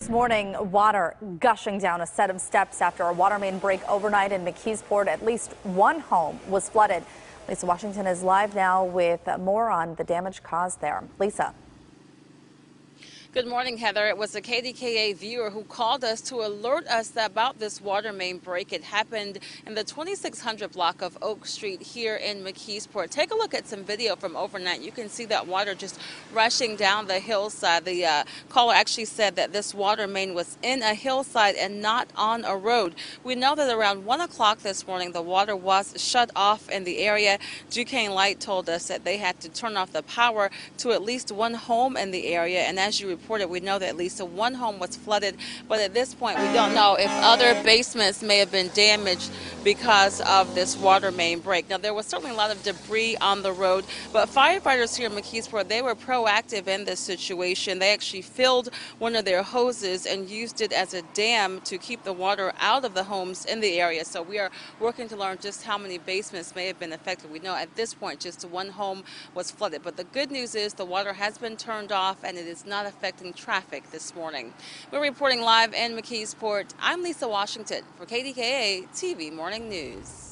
This morning, water gushing down a set of steps after a water main break overnight in McKeesport. At least one home was flooded. Lisa Washington is live now with more on the damage caused there. Lisa. Good morning, Heather. It was a KDKA viewer who called us to alert us about this water main break. It happened in the 2600 block of Oak Street here in McKeesport. Take a look at some video from overnight. You can see that water just rushing down the hillside. The caller actually said that this water main was in a hillside and not on a road. We know that around 1 o'clock this morning, the water was shut off in the area. Duquesne Light told us that they had to turn off the power to at least one home in the area. And as you reported, we know that at least one home was flooded, but at this point we don't know if other basements may have been damaged because of this water main break. Now, there was certainly a lot of debris on the road, but firefighters here in McKeesport, they were proactive in this situation. They actually filled one of their hoses and used it as a dam to keep the water out of the homes in the area. So we are working to learn just how many basements may have been affected. We know at this point just one home was flooded, but the good news is the water has been turned off and it is not affecting traffic this morning. We're reporting live in McKeesport. I'm Lisa Washington for KDKA-TV Morning News.